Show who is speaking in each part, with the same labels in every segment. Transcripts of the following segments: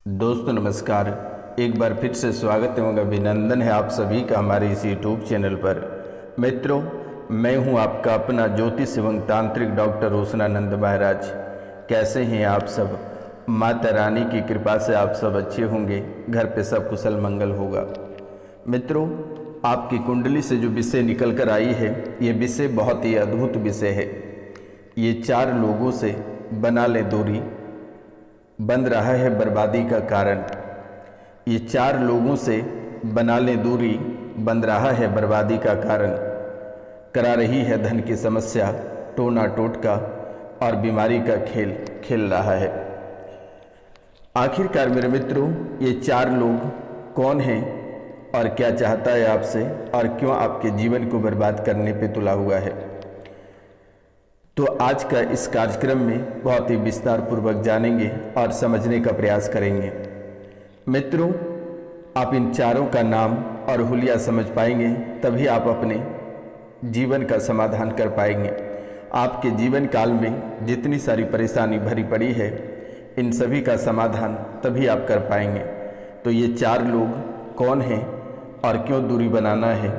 Speaker 1: दोस्तों नमस्कार। एक बार फिर से स्वागत एवं अभिनंदन है आप सभी का हमारे इस यूट्यूब चैनल पर। मित्रों, मैं हूं आपका अपना ज्योतिष एवं तांत्रिक डॉक्टर रोशनानंद महाराज। कैसे हैं आप सब? माता रानी की कृपा से आप सब अच्छे होंगे, घर पे सब कुशल मंगल होगा। मित्रों, आपकी कुंडली से जो विषय निकल कर आई है, ये विषय बहुत ही अद्भुत विषय है। ये 4 लोगों से बना ले दूरी, बन रहा है बर्बादी का कारण। ये 4 लोगों से बना ले दूरी, बन रहा है बर्बादी का कारण। करा रही है धन की समस्या, टोना टोटका और बीमारी का खेल खेल रहा है। आखिरकार मेरे मित्रों, ये 4 लोग कौन हैं और क्या चाहता है आपसे और क्यों आपके जीवन को बर्बाद करने पे तुला हुआ है, तो आज का इस कार्यक्रम में बहुत ही विस्तार पूर्वक जानेंगे और समझने का प्रयास करेंगे। मित्रों, आप इन 4 का नाम और हुलिया समझ पाएंगे, तभी आप अपने जीवन का समाधान कर पाएंगे। आपके जीवन काल में जितनी सारी परेशानी भरी पड़ी है, इन सभी का समाधान तभी आप कर पाएंगे। तो ये 4 लोग कौन हैं और क्यों दूरी बनाना है,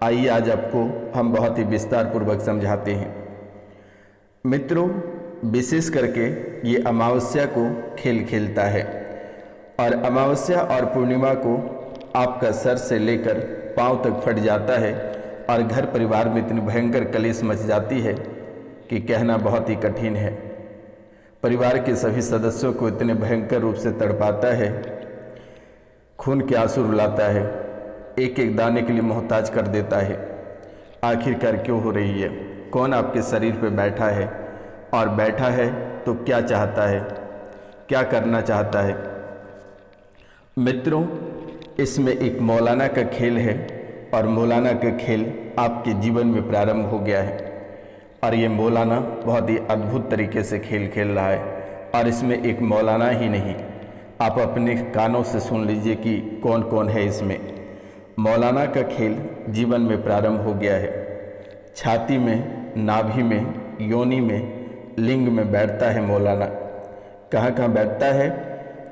Speaker 1: आइए आज आपको हम बहुत ही विस्तार पूर्वक समझाते हैं। मित्रों, विशेष करके ये अमावस्या को खेल खेलता है और अमावस्या और पूर्णिमा को आपका सर से लेकर पांव तक फट जाता है और घर परिवार में इतनी भयंकर कलेश मच जाती है कि कहना बहुत ही कठिन है। परिवार के सभी सदस्यों को इतने भयंकर रूप से तड़पाता है, खून के आंसू रुलाता है, एक एक दाने के लिए मोहताज कर देता है। आखिरकार क्यों हो रही है? कौन आपके शरीर पे बैठा है और बैठा है तो क्या चाहता है, क्या करना चाहता है? मित्रों, इसमें एक मौलाना का खेल है और मौलाना का खेल आपके जीवन में प्रारंभ हो गया है और ये मौलाना बहुत ही अद्भुत तरीके से खेल खेल रहा है। और इसमें एक मौलाना ही नहीं, आप अपने कानों से सुन लीजिए कि कौन कौन है इसमें। मौलाना का खेल जीवन में प्रारंभ हो गया है। छाती में, नाभि में, योनि में, लिंग में बैठता है मौलाना। कहाँ कहाँ बैठता है?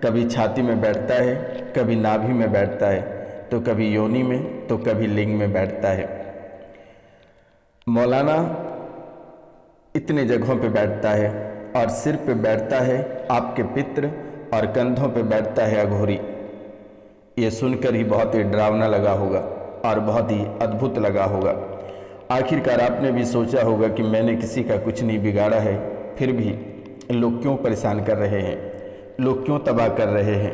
Speaker 1: कभी छाती में बैठता है, कभी नाभि में बैठता है, तो कभी योनि में, तो कभी लिंग में बैठता है। मौलाना इतने जगहों पे बैठता है और सिर पे बैठता है आपके पित्र और कंधों पे बैठता है अघोरी। ये सुनकर ही बहुत ही डरावना लगा होगा और बहुत ही अद्भुत लगा होगा। आखिरकार आपने भी सोचा होगा कि मैंने किसी का कुछ नहीं बिगाड़ा है, फिर भी लोग क्यों परेशान कर रहे हैं, लोग क्यों तबाह कर रहे हैं,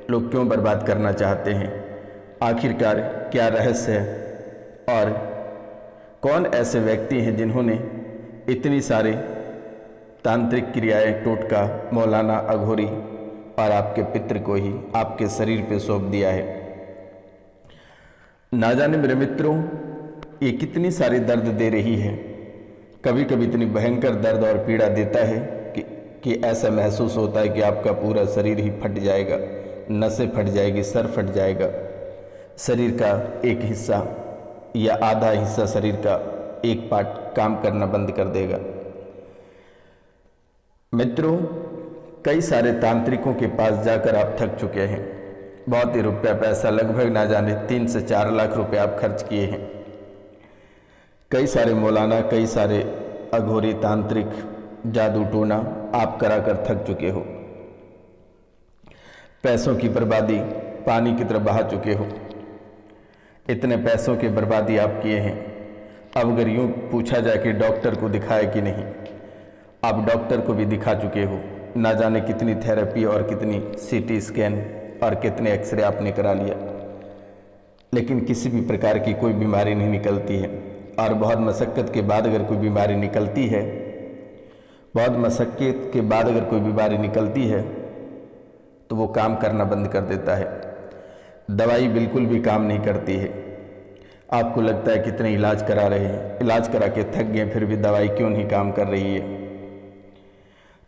Speaker 1: लोग क्यों बर्बाद करना चाहते हैं? आखिरकार क्या रहस्य है और कौन ऐसे व्यक्ति हैं जिन्होंने इतनी सारे तांत्रिक क्रियाएं, टोटका, मौलाना, अघोरी और आपके पितृ को ही आपके शरीर पे सौंप दिया है? ना जाने मेरे मित्रों, ये कितनी सारी दर्द दे रही है। कभी कभी इतनी भयंकर दर्द और पीड़ा देता है कि ऐसा महसूस होता है कि आपका पूरा शरीर ही फट जाएगा, नसें फट जाएगी, सर फट जाएगा, शरीर का एक हिस्सा या आधा हिस्सा शरीर का एक पार्ट काम करना बंद कर देगा। मित्रों, कई सारे तांत्रिकों के पास जाकर आप थक चुके हैं। बहुत ही रुपया पैसा, लगभग ना जाने 3 से 4 लाख रुपए आप खर्च किए हैं। कई सारे मौलाना, कई सारे अघोरी, तांत्रिक, जादू टोना आप करा कर थक चुके हो। पैसों की बर्बादी पानी की तरह बहा चुके हो। इतने पैसों की बर्बादी आप किए हैं। अब अगर यूँ पूछा जाए कि डॉक्टर को दिखाए कि नहीं, आप डॉक्टर को भी दिखा चुके हो। ना जाने कितनी थेरेपी और कितनी सीटी स्कैन और कितने एक्सरे आपने करा लिया, लेकिन किसी भी प्रकार की कोई बीमारी नहीं निकलती है। और बहुत मशक्क़त के बाद अगर कोई बीमारी निकलती है, बहुत मशक्क़त के बाद अगर कोई बीमारी निकलती है तो वो काम करना बंद कर देता है। दवाई बिल्कुल भी काम नहीं करती है। आपको लगता है कितने इलाज करा रहे हैं, इलाज करा के थक गए, फिर भी दवाई क्यों नहीं काम कर रही है।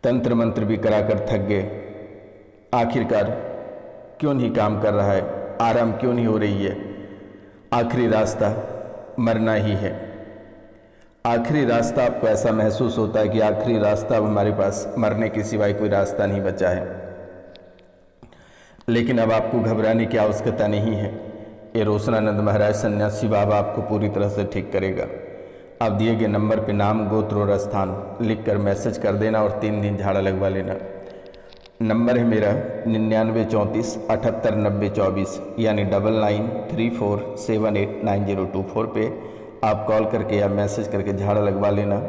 Speaker 1: तंत्र मंत्र भी करा कर थक गए, आखिरकार क्यों नहीं काम कर रहा है, आराम क्यों नहीं हो रही है? आखिरी रास्ता मरना ही है। आखिरी रास्ता आपको ऐसा महसूस होता है कि आखिरी रास्ता अब हमारे पास मरने के सिवाय कोई रास्ता नहीं बचा है। लेकिन अब आपको घबराने की आवश्यकता नहीं है। ये रोशनानंद महाराज सन्यासी बाबा आपको पूरी तरह से ठीक करेगा। आप दिए गए नंबर पे नाम, गोत्र और स्थान लिखकर मैसेज कर देना और 3 दिन झाड़ा लगवा लेना। नंबर है मेरा 9934789024 यानी 9934789024 पे आप कॉल करके या मैसेज करके झाड़ा लगवा लेना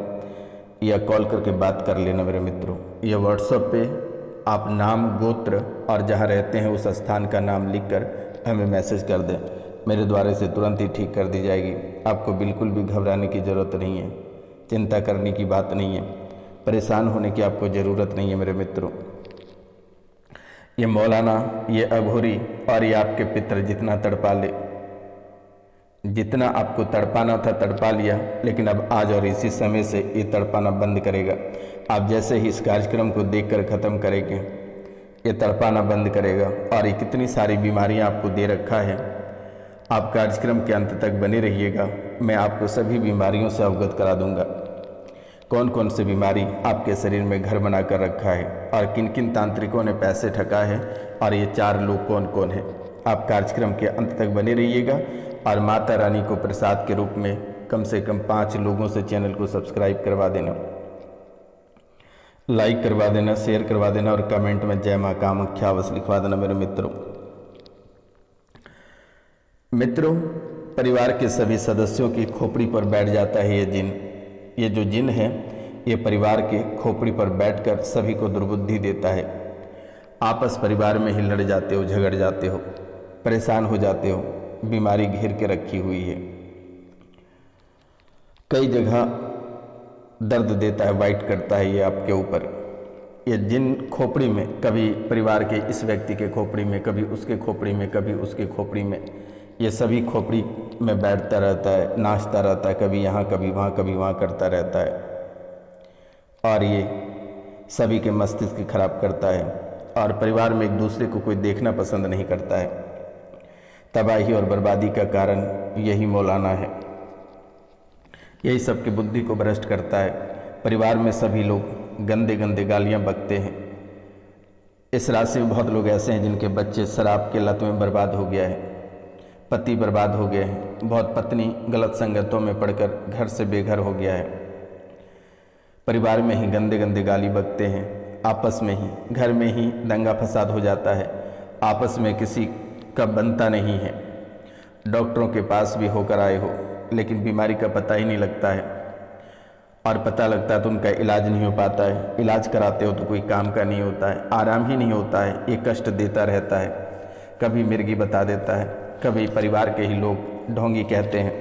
Speaker 1: या कॉल करके बात कर लेना मेरे मित्रों। या व्हाट्सएप पे आप नाम, गोत्र और जहाँ रहते हैं उस स्थान का नाम लिखकर हमें मैसेज कर दें। मेरे द्वारा से तुरंत ही ठीक कर दी जाएगी। आपको बिल्कुल भी घबराने की ज़रूरत नहीं है, चिंता करने की बात नहीं है, परेशान होने की आपको ज़रूरत नहीं है मेरे मित्रों। ये मौलाना, ये अघोरी और ये आपके पितर जितना तड़पा ले, जितना आपको तड़पाना था तड़पा लिया, लेकिन अब आज और इसी समय से ये तड़पाना बंद करेगा। आप जैसे ही इस कार्यक्रम को देखकर ख़त्म करेंगे ये तड़पाना बंद करेगा। और ये कितनी सारी बीमारियां आपको दे रखा है। आप कार्यक्रम के अंत तक बने रहिएगा, मैं आपको सभी बीमारियों से अवगत करा दूंगा। कौन कौन सी बीमारी आपके शरीर में घर बना कर रखा है और किन किन तांत्रिकों ने पैसे ठगा है और ये 4 लोग कौन कौन है। आप कार्यक्रम के अंत तक बने रहिएगा और माता रानी को प्रसाद के रूप में कम से कम 5 लोगों से चैनल को सब्सक्राइब करवा देना, लाइक करवा देना, शेयर करवा देना और कमेंट में जय माँ कामाख्या अवश्य लिखवा देना मेरे मित्रों। परिवार के सभी सदस्यों की खोपड़ी पर बैठ जाता है ये जिन। ये जो जिन है ये परिवार के खोपड़ी पर बैठकर सभी को दुर्बुद्धि देता है। आपस परिवार में ही लड़ जाते हो, झगड़ जाते हो, परेशान हो जाते हो, बीमारी घेर के रखी हुई है। कई जगह दर्द देता है, वाइट करता है ये आपके ऊपर। ये जिन खोपड़ी में, कभी परिवार के इस व्यक्ति के खोपड़ी में, कभी उसके खोपड़ी में, कभी उसके खोपड़ी में, ये सभी खोपड़ी में बैठता रहता है, नाचता रहता है, कभी यहाँ कभी वहाँ कभी वहाँ करता रहता है और ये सभी के मस्तिष्क खराब करता है और परिवार में एक दूसरे को कोई देखना पसंद नहीं करता है। तबाही और बर्बादी का कारण यही मौलाना है। यही सबकी बुद्धि को भ्रष्ट करता है। परिवार में सभी लोग गंदे गंदे गालियाँ बकते हैं। इस राशि में बहुत लोग ऐसे हैं जिनके बच्चे शराब के लत में बर्बाद हो गया है, पति बर्बाद हो गए हैं, बहुत पत्नी गलत संगतों में पड़कर घर से बेघर हो गया है। परिवार में ही गंदे गंदे गाली बकते हैं, आपस में ही घर में ही दंगा फसाद हो जाता है, आपस में किसी का बनता नहीं है। डॉक्टरों के पास भी होकर आए हो लेकिन बीमारी का पता ही नहीं लगता है और पता लगता है तो उनका इलाज नहीं हो पाता है। इलाज कराते हो तो कोई काम का नहीं होता है, आराम ही नहीं होता है, ये कष्ट देता रहता है। कभी मिर्गी बता देता है, कभी परिवार के ही लोग ढोंगी कहते हैं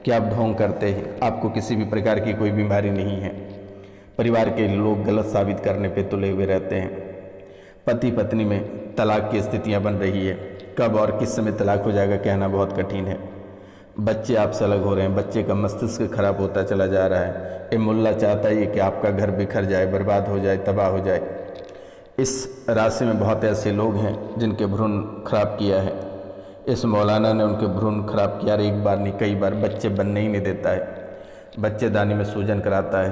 Speaker 1: कि आप ढोंग करते हैं, आपको किसी भी प्रकार की कोई बीमारी नहीं है। परिवार के लोग गलत साबित करने पे तुले हुए रहते हैं। पति पत्नी में तलाक की स्थितियां बन रही है, कब और किस समय तलाक हो जाएगा कहना बहुत कठिन है। बच्चे आपसे अलग हो रहे हैं, बच्चे का मस्तिष्क खराब होता चला जा रहा है। ये मुल्ला चाहता है कि आपका घर बिखर जाए, बर्बाद हो जाए, तबाह हो जाए। इस राशि में बहुत ऐसे लोग हैं जिनके भ्रूण खराब किया है। इस मौलाना ने उनके भ्रूण खराब किया, एक बार नहीं कई बार। बच्चे बनने ही नहीं देता है, बच्चेदानी में सूजन कराता है,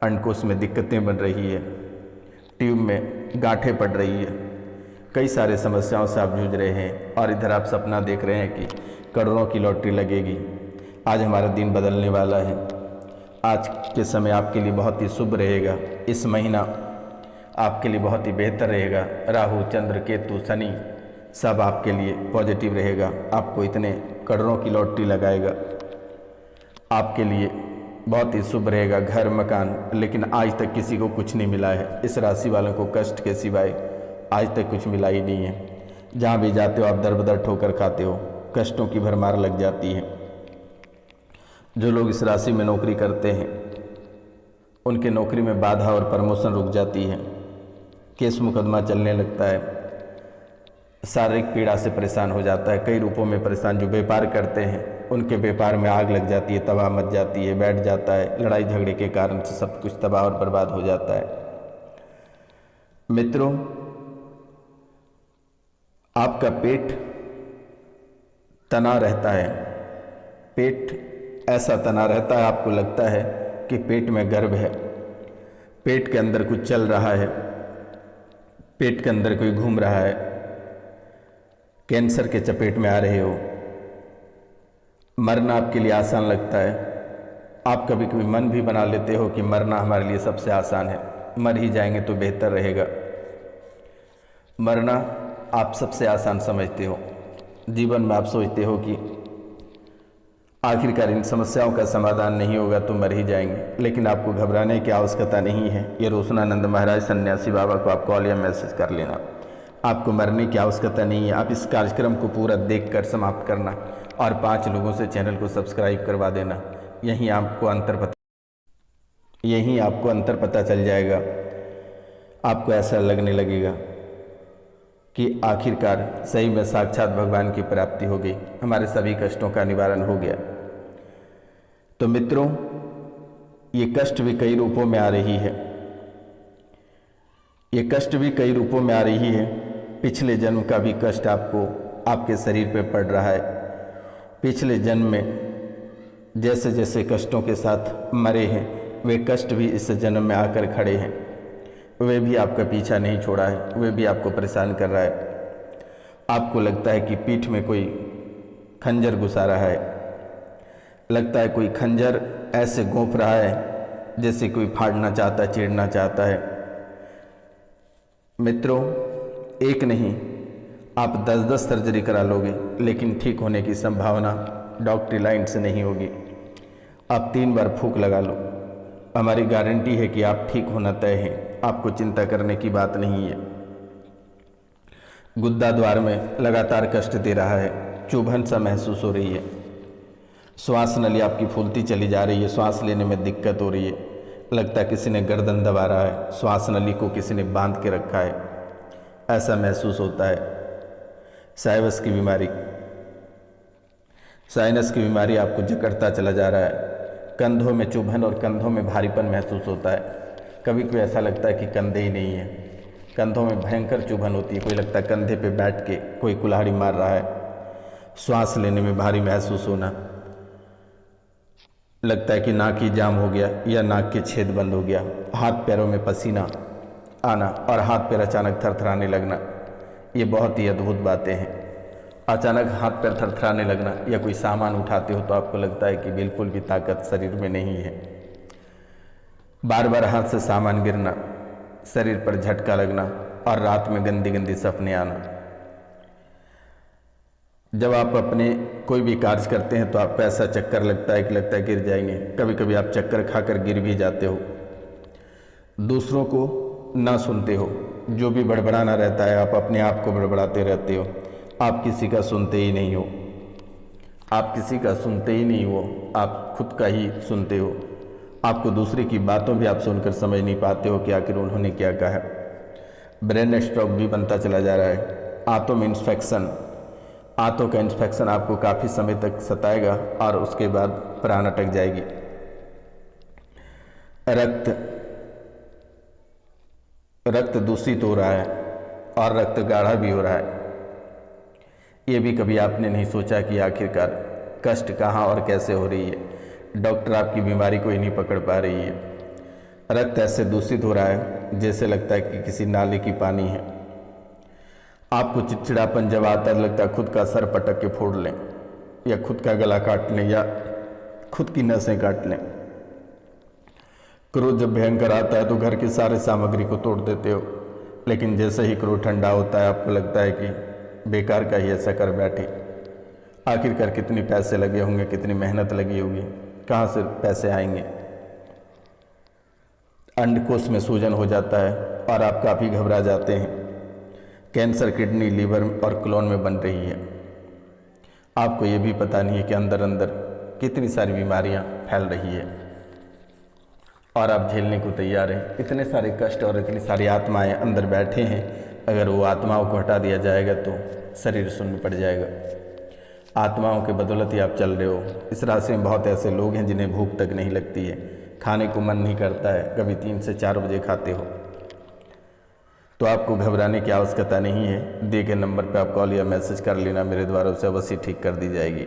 Speaker 1: अंडकोश में दिक्कतें बन रही है, ट्यूब में गांठें पड़ रही है, कई सारे समस्याओं से आप जूझ रहे हैं और इधर आप सपना देख रहे हैं कि करोड़ों की लॉटरी लगेगी। आज हमारा दिन बदलने वाला है। आज के समय आपके लिए बहुत ही शुभ रहेगा। इस महीना आपके लिए बहुत ही बेहतर रहेगा। राहु, चंद्र, केतु, शनि सब आपके लिए पॉजिटिव रहेगा। आपको इतने करोड़ों की लॉटरी लगाएगा, आपके लिए बहुत ही शुभ रहेगा। घर, मकान, लेकिन आज तक किसी को कुछ नहीं मिला है। इस राशि वालों को कष्ट के सिवाय आज तक कुछ मिला ही नहीं है। जहाँ भी जाते हो आप दर बदर ठोकर खाते हो, कष्टों की भरमार लग जाती है। जो लोग इस राशि में नौकरी करते हैं उनके नौकरी में बाधा और प्रमोशन रुक जाती है, केस मुकदमा चलने लगता है, शारीरिक पीड़ा से परेशान हो जाता है, कई रूपों में परेशान। जो व्यापार करते हैं उनके व्यापार में आग लग जाती है, तबाह मच जाती है, बैठ जाता है, लड़ाई झगड़े के कारण से सब कुछ तबाह और बर्बाद हो जाता है। मित्रों, आपका पेट तना रहता है, पेट ऐसा तना रहता है आपको लगता है कि पेट में गर्भ है, पेट के अंदर कुछ चल रहा है, पेट के अंदर कोई घूम रहा है, कैंसर के चपेट में आ रहे हो, मरना आपके लिए आसान लगता है। आप कभी कभी मन भी बना लेते हो कि मरना हमारे लिए सबसे आसान है, मर ही जाएंगे तो बेहतर रहेगा। मरना आप सबसे आसान समझते हो। जीवन में आप सोचते हो कि आखिरकार इन समस्याओं का समाधान नहीं होगा तो मर ही जाएंगे, लेकिन आपको घबराने की आवश्यकता नहीं है। ये रोशनानंद महाराज सन्यासी बाबा को आप कॉल या मैसेज कर लेना। आपको मरने की आवश्यकता नहीं है। आप इस कार्यक्रम को पूरा देखकर समाप्त करना और 5 लोगों से चैनल को सब्सक्राइब करवा देना। यहीं आपको अंतर पता चल जाएगा। आपको ऐसा लगने लगेगा कि आखिरकार सही में साक्षात भगवान की प्राप्ति हो गई, हमारे सभी कष्टों का निवारण हो गया। तो मित्रों, ये कष्ट भी कई रूपों में आ रही है। पिछले जन्म का भी कष्ट आपको आपके शरीर पे पड़ रहा है। पिछले जन्म में जैसे जैसे कष्टों के साथ मरे हैं, वे कष्ट भी इस जन्म में आकर खड़े हैं। वे भी आपका पीछा नहीं छोड़ा है, वे भी आपको परेशान कर रहा है। आपको लगता है कि पीठ में कोई खंजर घुसा रहा है, लगता है कोई खंजर ऐसे गोंफ रहा है जैसे कोई फाड़ना चाहता है, चीरना चाहता है। मित्रों, एक नहीं आप 10-10 सर्जरी करा लोगे, लेकिन ठीक होने की संभावना डॉक्टरी लाइन से नहीं होगी। आप 3 बार फूंक लगा लो, हमारी गारंटी है कि आप ठीक होना तय है। आपको चिंता करने की बात नहीं है। गुद्दा द्वार में लगातार कष्ट दे रहा है, चुभन सा महसूस हो रही है, श्वास नली आपकी फूलती चली जा रही है, श्वास लेने में दिक्कत हो रही है, लगता है किसी ने गर्दन दबा रहा है, श्वास नली को किसी ने बांध के रखा है, ऐसा महसूस होता है। साइनस की बीमारी आपको जकड़ता चला जा रहा है। कंधों में चुभन और कंधों में भारीपन महसूस होता है। कभी कभी ऐसा लगता है कि कंधे ही नहीं है, कंधों में भयंकर चुभन होती है। कोई लगता है कंधे पे बैठ के कोई कुल्हाड़ी मार रहा है। श्वास लेने में भारी महसूस होना, लगता है कि नाक ही जाम हो गया या नाक के छेद बंद हो गया। हाथ पैरों में पसीना आना और हाथ पैर अचानक थरथराने लगना, ये बहुत ही अद्भुत बातें हैं। अचानक हाथ पैर थरथराने लगना या कोई सामान उठाते हो तो आपको लगता है कि बिल्कुल भी ताकत शरीर में नहीं है। बार बार हाथ से सामान गिरना, शरीर पर झटका लगना और रात में गंदी गंदी सपने आना। जब आप अपने कोई भी कार्य करते हैं तो आपको ऐसा चक्कर लगता है गिर जाएंगे। कभी कभी आप चक्कर खाकर गिर भी जाते हो। दूसरों को ना सुनते हो, जो भी बड़बड़ाना रहता है आप अपने आप को बड़बड़ाते रहते हो। आप किसी का सुनते ही नहीं हो, आप खुद का ही सुनते हो। आपको दूसरे की बातों भी आप सुनकर समझ नहीं पाते हो कि आखिर उन्होंने क्या कहा। ब्रेन स्ट्रोक भी बनता चला जा रहा है। आंतों का इन्फेक्शन आपको काफ़ी समय तक सताएगा और उसके बाद प्राण अटक जाएगी। रक्त दूषित हो रहा है और रक्त गाढ़ा भी हो रहा है। ये भी कभी आपने नहीं सोचा कि आखिरकार कष्ट कहाँ और कैसे हो रही है। डॉक्टर आपकी बीमारी को ही नहीं पकड़ पा रही है। रक्त ऐसे दूषित हो रहा है जैसे लगता है कि किसी नाले की पानी है। आपको चिड़चिड़ापन जब आता है, लगता है खुद का सर पटक के फोड़ लें या खुद का गला काट लें या खुद की नसें काट लें। क्रोध जब भयंकर आता है तो घर की सारी सामग्री को तोड़ देते हो, लेकिन जैसे ही क्रोध ठंडा होता है आपको लगता है कि बेकार का ही ऐसा कर बैठे। आखिरकार कितने पैसे लगे होंगे, कितनी मेहनत लगी होगी, कहाँ से पैसे आएंगे। अंडकोश में सूजन हो जाता है और आप काफ़ी घबरा जाते हैं। कैंसर किडनी, लीवर और कोलन में बन रही है। आपको ये भी पता नहीं है कि अंदर अंदर कितनी सारी बीमारियां फैल रही है और आप झेलने को तैयार हैं। इतने सारे कष्ट और इतनी सारी आत्माएं अंदर बैठे हैं, अगर वो आत्माओं को हटा दिया जाएगा तो शरीर शून्य पड़ जाएगा। आत्माओं के बदौलत ही आप चल रहे हो। इस राशि में बहुत ऐसे लोग हैं जिन्हें भूख तक नहीं लगती है, खाने को मन नहीं करता है, कभी 3 से 4 बजे खाते हो। तो आपको घबराने की आवश्यकता नहीं है। दिए गए नंबर पर आप कॉल या मैसेज कर लेना, मेरे द्वारा उसे अवश्य ठीक कर दी जाएगी।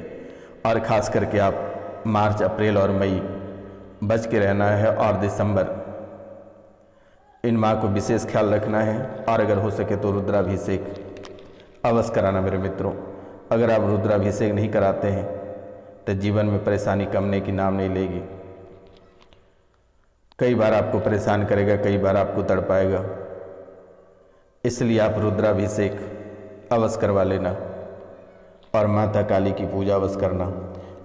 Speaker 1: और ख़ास करके आप मार्च, अप्रैल और मई बच के रहना है और दिसंबर, इन माह को विशेष ख्याल रखना है। और अगर हो सके तो रुद्राभिषेक अवश्य कराना मेरे मित्रों। अगर आप रुद्राभिषेक नहीं कराते हैं तो जीवन में परेशानी कमने की नाम नहीं लेगी। कई बार आपको परेशान करेगा, कई बार आपको तड़पाएगा। इसलिए आप रुद्राभिषेक अवश्य करवा लेना और माता काली की पूजा अवश्य करना।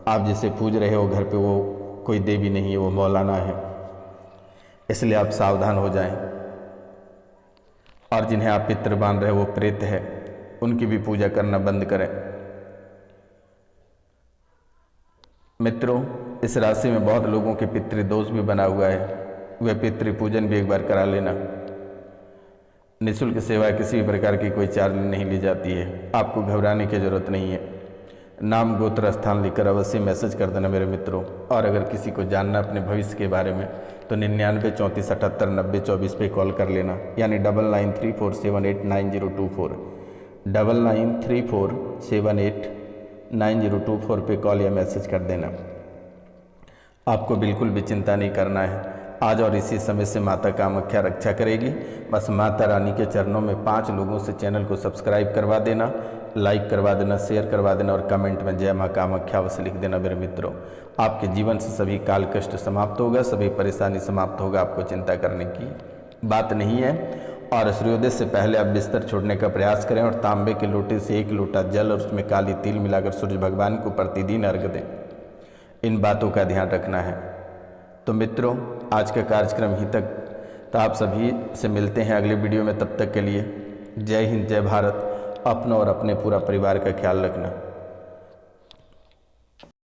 Speaker 1: आप जिसे पूज रहे हो घर पे वो कोई देवी नहीं है, वो मौलाना है। इसलिए आप सावधान हो जाएं। और जिन्हें आप पितृ मान रहे हो वो प्रेत है, उनकी भी पूजा करना बंद करें। मित्रों, इस राशि में बहुत लोगों के पितृदोष भी बना हुआ है, वह पितृ पूजन भी एक बार करा लेना। निःशुल्क सेवा किसी भी प्रकार की कोई चार्ज नहीं ली जाती है, आपको घबराने की जरूरत नहीं है। नाम गोत्र स्थान लिखकर अवश्य मैसेज कर देना मेरे मित्रों। और अगर किसी को जानना अपने भविष्य के बारे में तो 99 34 78 90 24 पे कॉल कर लेना, यानी 9934789024 9934789024 पे कॉल या मैसेज कर देना। आपको बिल्कुल भी चिंता नहीं करना है। आज और इसी समय से माता कामाख्या रक्षा करेगी। बस माता रानी के चरणों में 5 लोगों से चैनल को सब्सक्राइब करवा देना, लाइक करवा देना, शेयर करवा देना और कमेंट में जय माँ कामाख्या अवश्य लिख देना मेरे मित्रों। आपके जीवन से सभी काल कष्ट समाप्त होगा, सभी परेशानी समाप्त होगा। आपको चिंता करने की बात नहीं है। और सूर्योदय से पहले आप बिस्तर छोड़ने का प्रयास करें और तांबे के लोटे से 1 लोटा जल और उसमें काली तिल मिलाकर सूर्य भगवान को प्रतिदिन अर्घ दें। इन बातों का ध्यान रखना है। तो मित्रों, आज का कार्यक्रम यहीं तक। तो आप सभी से मिलते हैं अगले वीडियो में। तब तक के लिए जय हिंद, जय भारत। अपना और अपने पूरा परिवार का ख्याल रखना।